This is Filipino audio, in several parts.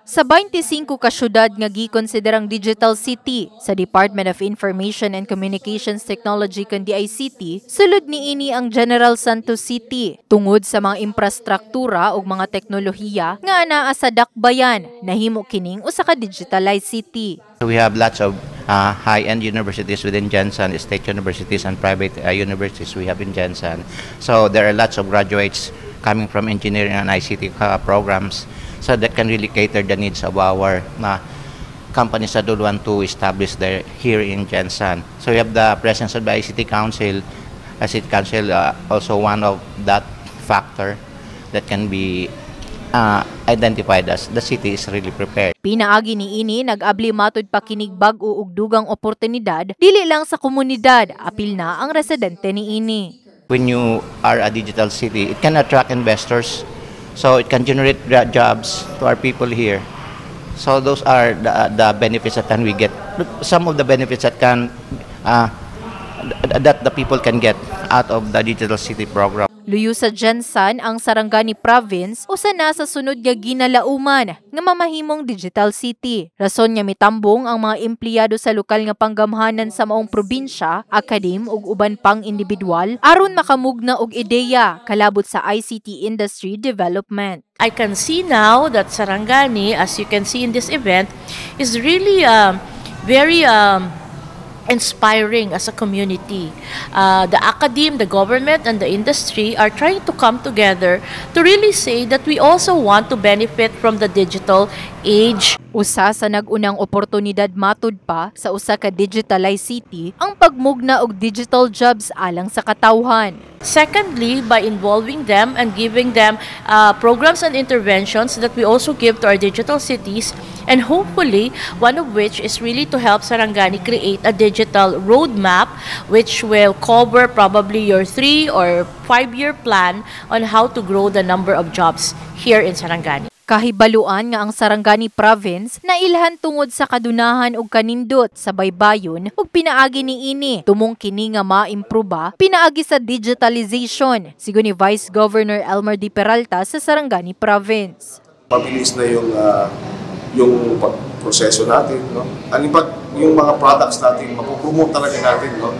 Sa 25 ka syudad nga gikonsiderang digital city sa Department of Information and Communications Technology kundi ICT, sulod niini ang General Santos City tungod sa mga infrastruktura ug mga teknolohiya nga anaa sa dakbayan nahimo kining usa ka digitalized city. We have lots of high-end universities within Jensen, state universities and private universities we have in Jensen. So there are lots of graduates coming from engineering and ICT programs. So that can really cater the needs of our companies that would want to establish there here in Jensen. So we have the presence of the ICT Council. ICT Council also one of that factor that can be identified as the city is really prepared. Pinaagi niini nag-abli matud pa kinig bag-o ug dugang oportunidad dili lang sa komunidad, apil na ang residente niini. When you are a digital city, it can attract investors. So it can generate jobs to our people here. So those are the benefits that we get. Some of the benefits that that the people can get out of the digital city program. Luyo sa Jensen ang Sarangani Province usa na sa sunod nga ginalauman nga mamahimong digital city. Rason nga mitambong ang mga empleyado sa lokal nga panggamhanan sa maong probinsya, akadim ug uban pang individual aron makamugna og ideya kalabot sa ICT industry development. I can see now that Sarangani, as you can see in this event, is really very inspiring as a community. The academe, the government, and the industry are trying to come together to really say that we also want to benefit from the digital age. Usa sa nag-unang oportunidad matud pa sa usa ka digitalized city ang pagmugna og digital jobs alang sa katawhan. Secondly, by involving them and giving them programs and interventions that we also give to our digital cities, and hopefully one of which is really to help Sarangani create a digital roadmap which will cover probably your 3 or 5-year plan on how to grow the number of jobs here in Sarangani. Kahibaluan nga ang Sarangani Province na ilhan tungod sa kadunahan ug kanindot sa baybayon ug pinaagi niini tumong kini nga maimproba pinaagi sa digitalization sigon ni Vice Governor Elmer D. Peralta sa Sarangani Province. Mabilis na yung proseso natin, no? Yung mga products natin mapopromote talaga natin, no?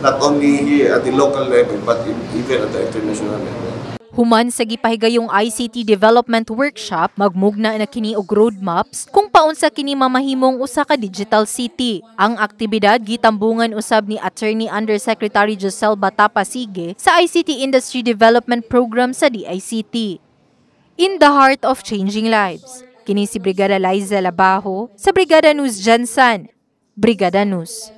Not only here at the local level but even at the international level. Human sa gipahigayong ICT Development Workshop, magmugna na kini og roadmaps kung paunsa kini mamahimong usa ka digital city. Ang aktibidad gitambungan usab ni Attorney Undersecretary Josel Batapa Sige sa ICT Industry Development Program sa DICT. In the heart of changing lives, kini si Brigada Liza Labajo sa Brigada News Jensen. Brigada News.